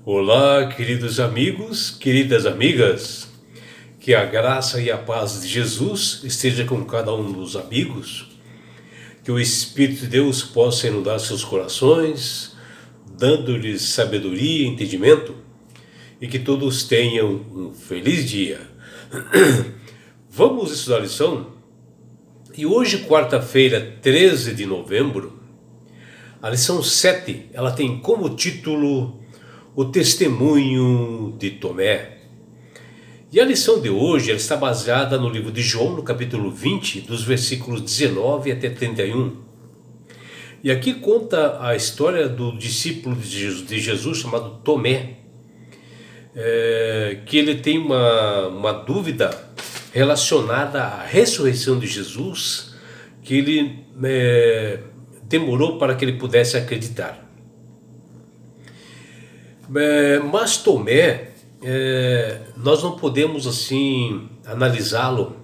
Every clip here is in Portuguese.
Olá, queridos amigos, queridas amigas, que a graça e a paz de Jesus esteja com cada um dos amigos, que o Espírito de Deus possa inundar seus corações, dando-lhes sabedoria e entendimento, e que todos tenham um feliz dia. Vamos estudar a lição? E hoje, quarta-feira, 13 de novembro, a lição 7, ela tem como título o testemunho de Tomé. E a lição de hoje ela está baseada no livro de João, no capítulo 20, dos versículos 19 até 31. E aqui conta a história do discípulo de Jesus chamado Tomé, que ele tem uma dúvida relacionada à ressurreição de Jesus, que ele demorou para que ele pudesse acreditar. Mas Tomé, nós não podemos assim analisá-lo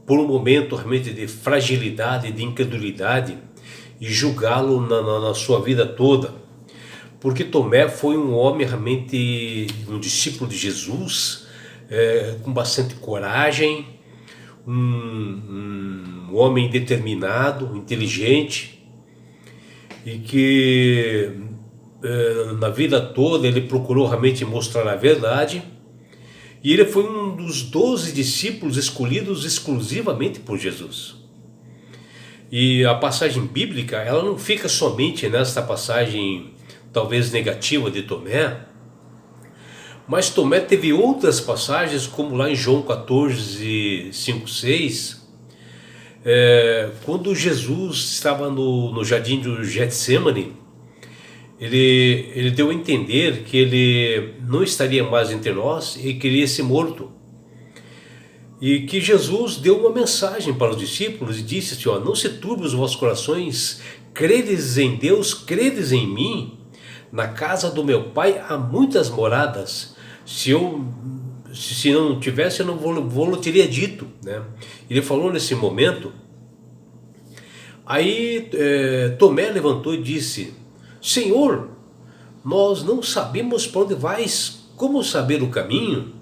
por um momento realmente de fragilidade, de incredulidade e julgá-lo na sua vida toda, porque Tomé foi um homem realmente, um discípulo de Jesus, com bastante coragem, um homem determinado, inteligente, e que na vida toda ele procurou realmente mostrar a verdade, e ele foi um dos 12 discípulos escolhidos exclusivamente por Jesus. E a passagem bíblica, ela não fica somente nesta passagem talvez negativa de Tomé, mas Tomé teve outras passagens, como lá em João 14, 5, 6, quando Jesus estava no jardim do Getsêmani. Ele deu a entender que ele não estaria mais entre nós e queria ser morto. E que Jesus deu uma mensagem para os discípulos e disse assim, não se turbe os vossos corações, credes em Deus, credes em mim. Na casa do meu Pai há muitas moradas. Se não tivesse, eu não vou teria dito, né? Ele falou nesse momento. Aí Tomé levantou e disse: Senhor, nós não sabemos para onde vais, como saber o caminho?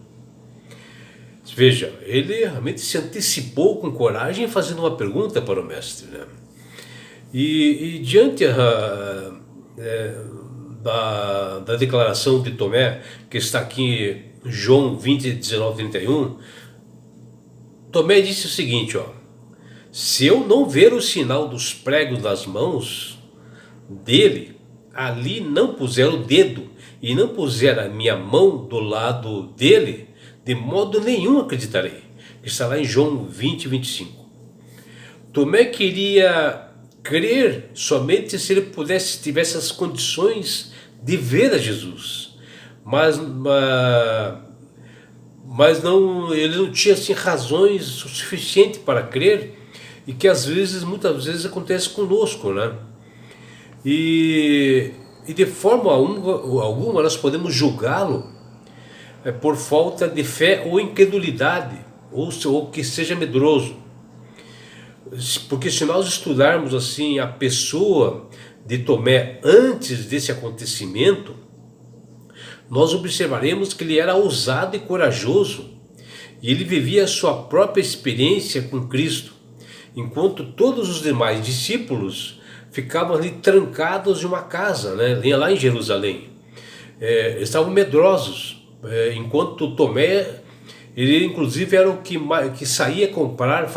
Veja, ele realmente se antecipou com coragem fazendo uma pergunta para o mestre, né? E diante da declaração de Tomé, que está aqui em João 20, 19, 31, Tomé disse o seguinte, se eu não ver o sinal dos pregos nas mãos dele, ali não puser o dedo e não puser a minha mão do lado dele, de modo nenhum acreditarei. Está lá em João 20, 25. Tomé queria crer somente se ele tivesse as condições de ver a Jesus, mas não, ele não tinha assim razões suficientes para crer, e que muitas vezes acontece conosco, né? E de forma alguma nós podemos julgá-lo por falta de fé ou incredulidade, ou que seja medroso. Porque se nós estudarmos assim a pessoa de Tomé antes desse acontecimento, nós observaremos que ele era ousado e corajoso, e ele vivia a sua própria experiência com Cristo, enquanto todos os demais discípulos ficavam ali trancados em uma casa, né, lá em Jerusalém. Estavam medrosos, enquanto Tomé, ele inclusive era o que saía comprar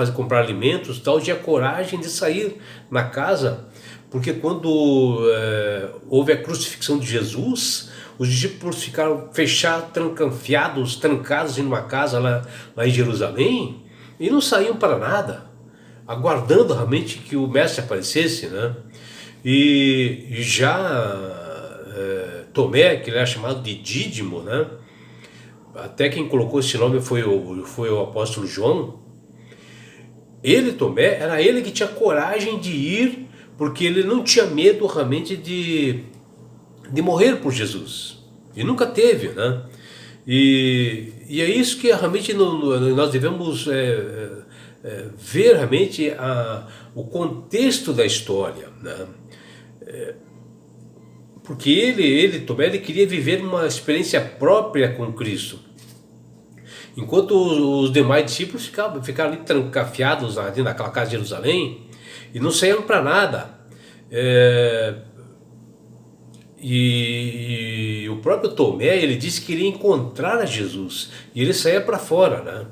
alimentos, tal, tinha coragem de sair na casa, porque quando houve a crucifixão de Jesus, os discípulos ficaram trancados em uma casa lá em Jerusalém, e não saíam para nada, aguardando realmente que o mestre aparecesse, né? E já Tomé, que ele era chamado de Dídimo, né? Até quem colocou esse nome foi o apóstolo João. Tomé, era ele que tinha coragem de ir, porque ele não tinha medo realmente de morrer por Jesus, e nunca teve, né? E é isso que realmente nós devemos ver realmente o contexto da história, né? porque Tomé, ele queria viver uma experiência própria com Cristo. Enquanto os demais discípulos ficaram ali trancafiados ali naquela casa de Jerusalém e não saíam para nada. E o próprio Tomé, ele disse que iria encontrar a Jesus, e ele saía para fora, né?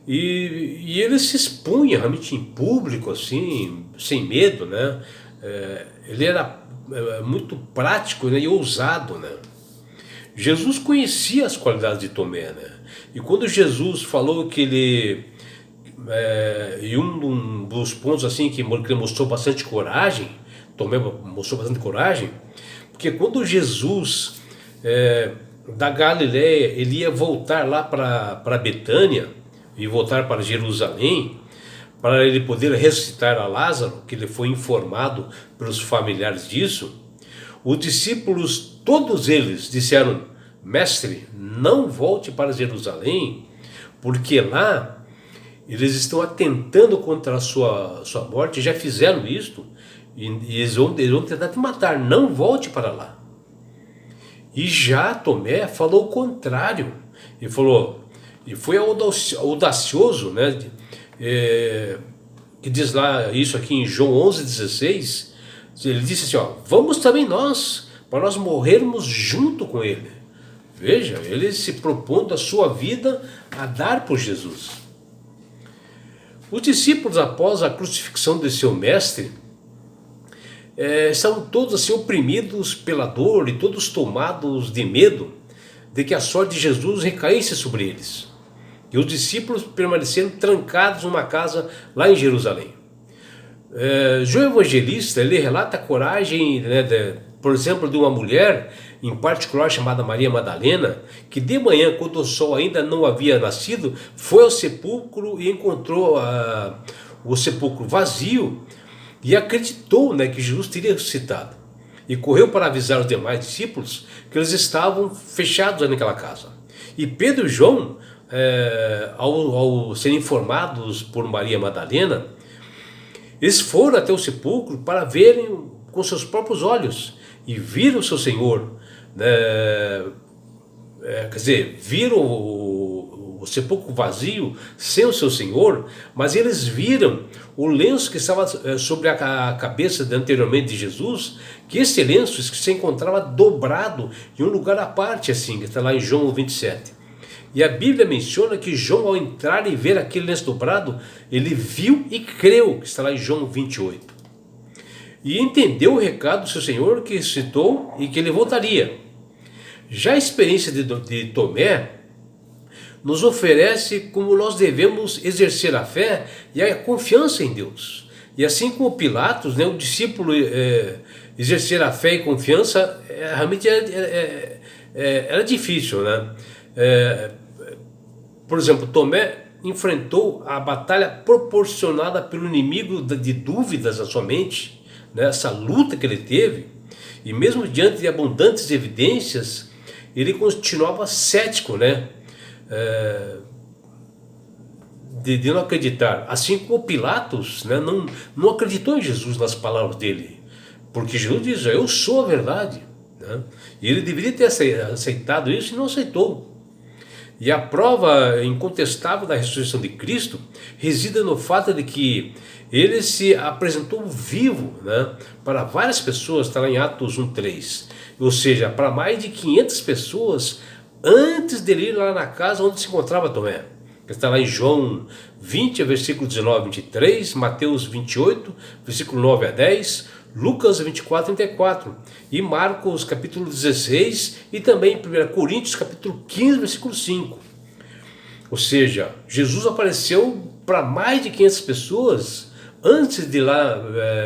E ele se expunha realmente em público, assim, sem medo, né? Ele era muito prático, né, e ousado, né? Jesus conhecia as qualidades de Tomé, né? E quando Jesus falou que ele... e um dos pontos assim que ele mostrou bastante coragem, Tomé mostrou bastante coragem, porque quando Jesus da Galileia, ele ia voltar lá para Betânia e voltar para Jerusalém, para ele poder ressuscitar a Lázaro, que ele foi informado pelos familiares disso, os discípulos, todos eles disseram: mestre, não volte para Jerusalém, porque lá eles estão atentando contra a sua morte, já fizeram isto, e eles vão tentar te matar, não volte para lá. E já Tomé falou o contrário, e falou, e foi audacioso, né? Que diz lá isso aqui em João 11,16, ele disse assim, ó, vamos também nós, para nós morrermos junto com ele. Veja, ele se propondo a sua vida a dar por Jesus. Os discípulos, após a crucifixão de seu mestre, estavam todos assim oprimidos pela dor e todos tomados de medo de que a sorte de Jesus recaísse sobre eles. E os discípulos permaneceram trancados numa casa lá em Jerusalém. João Evangelista, ele relata a coragem, né, por exemplo, de uma mulher, em particular chamada Maria Madalena, que de manhã, quando o sol ainda não havia nascido, foi ao sepulcro e encontrou o sepulcro vazio e acreditou, né, que Jesus teria ressuscitado. E correu para avisar os demais discípulos que eles estavam fechados naquela casa. E Pedro e João, ao serem informados por Maria Madalena, eles foram até o sepulcro para verem com seus próprios olhos e viram o seu Senhor, quer dizer, viram o sepulcro vazio sem o seu Senhor, mas eles viram o lenço que estava sobre a cabeça anteriormente de Jesus, que esse lenço se encontrava dobrado em um lugar à parte, assim, que está lá em João 27. E a Bíblia menciona que João, ao entrar e ver aquele lenço dobrado, ele viu e creu, que está lá em João 28. E entendeu o recado do seu Senhor, que citou e que ele voltaria. Já a experiência de Tomé nos oferece como nós devemos exercer a fé e a confiança em Deus. E assim como Pilatos, né, o discípulo exercer a fé e confiança realmente era difícil, né? Por exemplo, Tomé enfrentou a batalha proporcionada pelo inimigo de dúvidas na sua mente, né? Essa luta que ele teve, e mesmo diante de abundantes evidências, ele continuava cético, né? De não acreditar, assim como Pilatos, né? não acreditou em Jesus, nas palavras dele, porque Jesus diz, eu sou a verdade, né? E ele deveria ter aceitado isso e não aceitou. E a prova incontestável da ressurreição de Cristo reside no fato de que ele se apresentou vivo, né, para várias pessoas, está lá em Atos 1:3, ou seja, para mais de 500 pessoas antes dele ir lá na casa onde se encontrava Tomé. Está lá em João 20, versículo 19 a 23, Mateus 28, versículo 9 a 10, Lucas 24, 34 e Marcos capítulo 16 e também 1 Coríntios capítulo 15, versículo 5. Ou seja, Jesus apareceu para mais de 500 pessoas antes de ir lá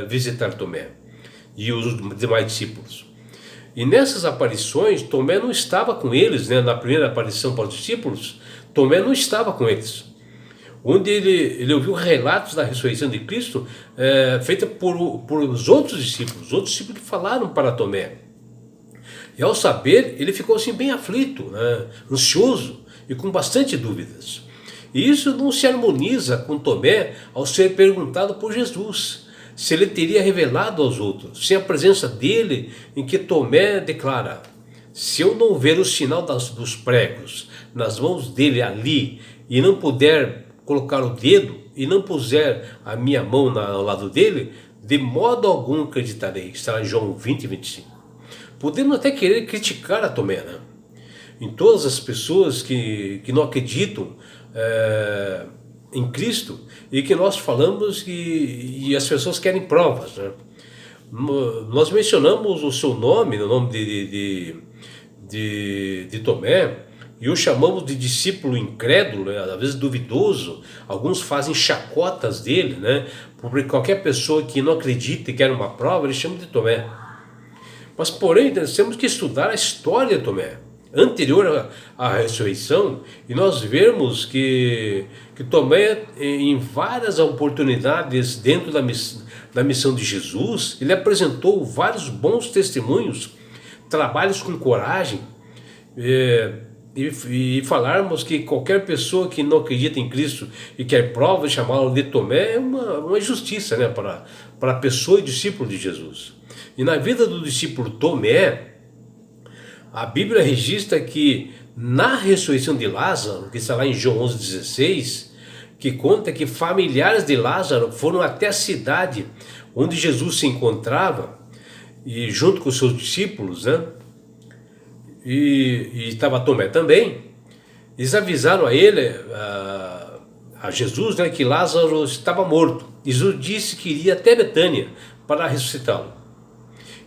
visitar Tomé e os demais discípulos. E nessas aparições, Tomé não estava com eles, né? Na primeira aparição para os discípulos, Tomé não estava com eles. Onde ele ouviu relatos da ressurreição de Cristo feita por os outros discípulos que falaram para Tomé. E ao saber, ele ficou assim bem aflito, né? Ansioso e com bastante dúvidas. E isso não se harmoniza com Tomé ao ser perguntado por Jesus: se ele teria revelado aos outros, sem a presença dele, em que Tomé declara: se eu não ver o sinal dos pregos nas mãos dele ali, e não puder colocar o dedo, e não puser a minha mão ao lado dele, de modo algum acreditarei. Está em João 20, 25. Podemos até querer criticar a Tomé, né? Em todas as pessoas que não acreditam em Cristo, e que nós falamos e as pessoas querem provas, né? Nós mencionamos o seu nome, o nome de Tomé, e o chamamos de discípulo incrédulo, né? Às vezes duvidoso. Alguns fazem chacotas dele, né? Porque qualquer pessoa que não acredita e quer uma prova, eles chamam de Tomé. Mas, porém, nós temos que estudar a história de Tomé, anterior à ressurreição, e nós vemos que Tomé, em várias oportunidades dentro da missão de Jesus, ele apresentou vários bons testemunhos, trabalhos com coragem, e falarmos que qualquer pessoa que não acredita em Cristo e quer prova, chamá-lo de Tomé, é uma injustiça, né, para a pessoa e discípulo de Jesus. E na vida do discípulo Tomé, a Bíblia registra que na ressurreição de Lázaro, que está lá em João 11,16, que conta que familiares de Lázaro foram até a cidade onde Jesus se encontrava, e junto com os seus discípulos, né? E estava Tomé também. Eles avisaram a ele, a Jesus, né, que Lázaro estava morto. Jesus disse que iria até Betânia para ressuscitá-lo.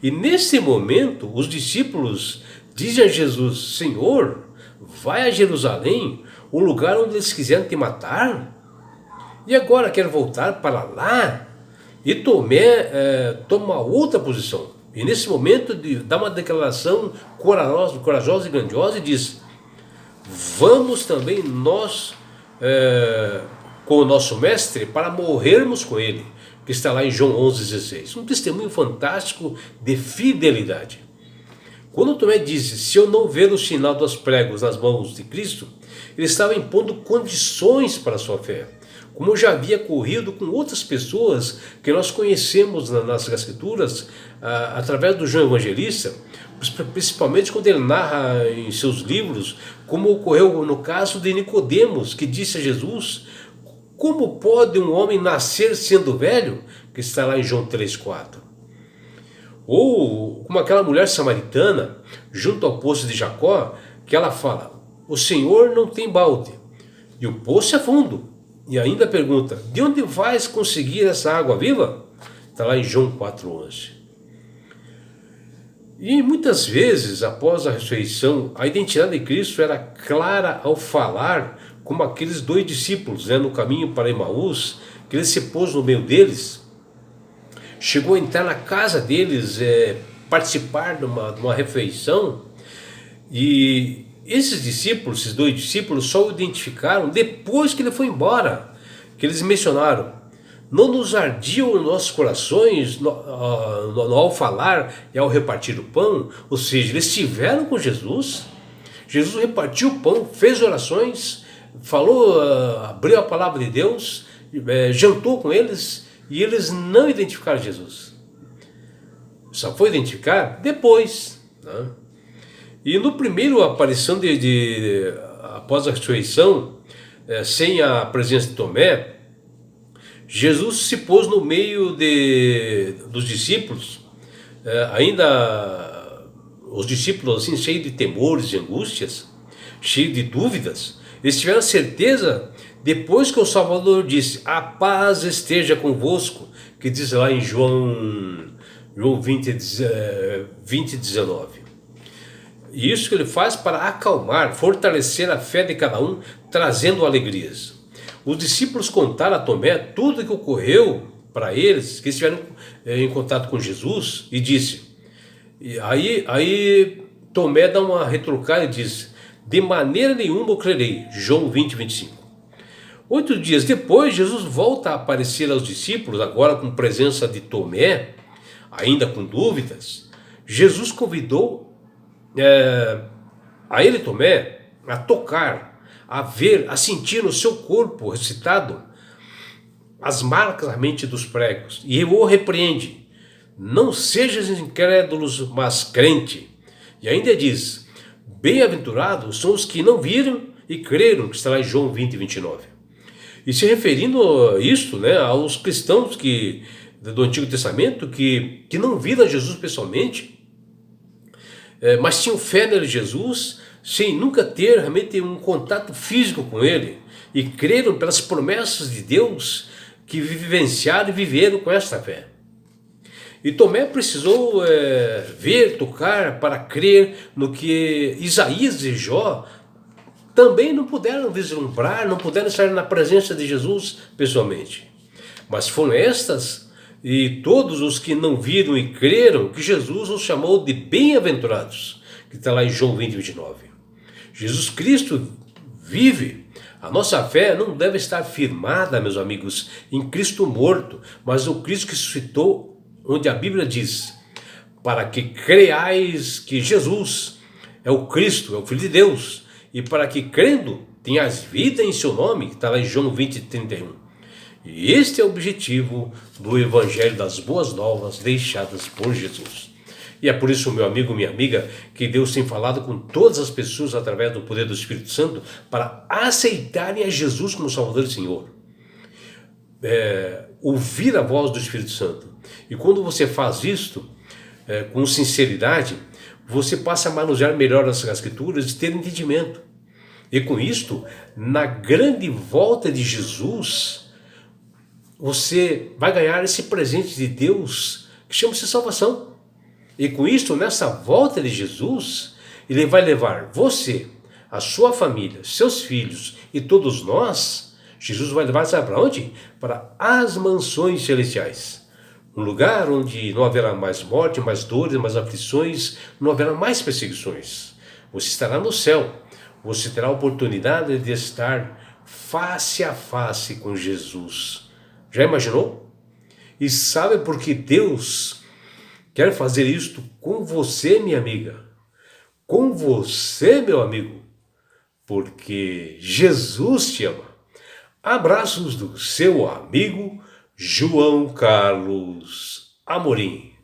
E nesse momento, os discípulos dizem a Jesus: Senhor, vai a Jerusalém, o lugar onde eles quiseram te matar? E agora quer voltar para lá? E Tomé toma outra posição. E nesse momento dá uma declaração corajosa e grandiosa e diz: vamos também nós com o nosso mestre para morrermos com ele, que está lá em João 11,16. Um testemunho fantástico de fidelidade. Quando Tomé disse: se eu não ver o sinal dos pregos nas mãos de Cristo, ele estava impondo condições para a sua fé, como já havia ocorrido com outras pessoas que nós conhecemos nas Escrituras, através do João Evangelista, principalmente quando ele narra em seus livros, como ocorreu no caso de Nicodemos, que disse a Jesus: como pode um homem nascer sendo velho? Que está lá em João 3,4. Ou como aquela mulher samaritana, junto ao poço de Jacó, que ela fala: o Senhor não tem balde, e o poço é fundo. E ainda pergunta: de onde vais conseguir essa água viva? Está lá em João 4,11. E muitas vezes, após a ressurreição, a identidade de Cristo era clara ao falar, como aqueles dois discípulos, né, no caminho para Emaús, que ele se pôs no meio deles, chegou a entrar na casa deles, participar de uma refeição, e esses discípulos, esses dois discípulos, só o identificaram depois que ele foi embora, que eles mencionaram: não nos ardiam os nossos corações ao falar e ao repartir o pão? Ou seja, eles estiveram com Jesus, Jesus repartiu o pão, fez orações, falou, abriu a palavra de Deus, jantou com eles, e eles não identificaram Jesus. Só foi identificar depois, né? E no primeiro aparição após a ressurreição, sem a presença de Tomé, Jesus se pôs no meio dos discípulos, ainda os discípulos assim, cheios de temores e angústias, cheios de dúvidas. Eles tiveram certeza depois que o Salvador disse: a paz esteja convosco, que diz lá em João 20, 19. E isso que ele faz para acalmar, fortalecer a fé de cada um, trazendo alegrias. Os discípulos contaram a Tomé tudo o que ocorreu para eles, que estiveram em contato com Jesus, e disse. E aí Tomé dá uma retrucada e diz: de maneira nenhuma eu crerei. João 20, 25. 8 dias depois, Jesus volta a aparecer aos discípulos, agora com presença de Tomé, ainda com dúvidas. Jesus convidou a ele, Tomé, a tocar, a ver, a sentir no seu corpo ressuscitado as marcas na mente dos pregos e o repreende. Não sejas incrédulos, mas crente. E ainda diz, bem-aventurados são os que não viram e creram, que está lá em João 20, 29. E se referindo a isto, né, aos cristãos do Antigo Testamento que não viram Jesus pessoalmente, mas tinham fé nele Jesus, sem nunca ter realmente um contato físico com ele, e creram pelas promessas de Deus, que vivenciaram e viveram com esta fé. E Tomé precisou ver, tocar, para crer no que Isaías e Jó também não puderam vislumbrar, não puderam estar na presença de Jesus pessoalmente. Mas foram estas e todos os que não viram e creram que Jesus os chamou de bem-aventurados, que está lá em João 20, 29. Jesus Cristo vive. A nossa fé não deve estar firmada, meus amigos, em Cristo morto, mas no Cristo que ressuscitou, onde a Bíblia diz, para que creais que Jesus é o Cristo, é o Filho de Deus, e para que crendo tenhas vida em seu nome, que está lá em João 20, 31. E este é o objetivo do Evangelho das Boas Novas deixadas por Jesus. E é por isso, meu amigo, minha amiga, que Deus tem falado com todas as pessoas através do poder do Espírito Santo para aceitarem a Jesus como Salvador e Senhor. Ouvir a voz do Espírito Santo. E quando você faz isto com sinceridade, você passa a manusear melhor as Escrituras e ter entendimento. E com isto, na grande volta de Jesus, você vai ganhar esse presente de Deus que chama-se salvação. E com isto, nessa volta de Jesus, ele vai levar você, a sua família, seus filhos e todos nós. Jesus vai levar, sabe para onde? Para as mansões celestiais. Um lugar onde não haverá mais morte, mais dores, mais aflições, não haverá mais perseguições. Você estará no céu. Você terá a oportunidade de estar face a face com Jesus. Já imaginou? E sabe por que Deus quer fazer isto com você, minha amiga? Com você, meu amigo? Porque Jesus te ama. Abraços do seu amigo João Carlos Amorim.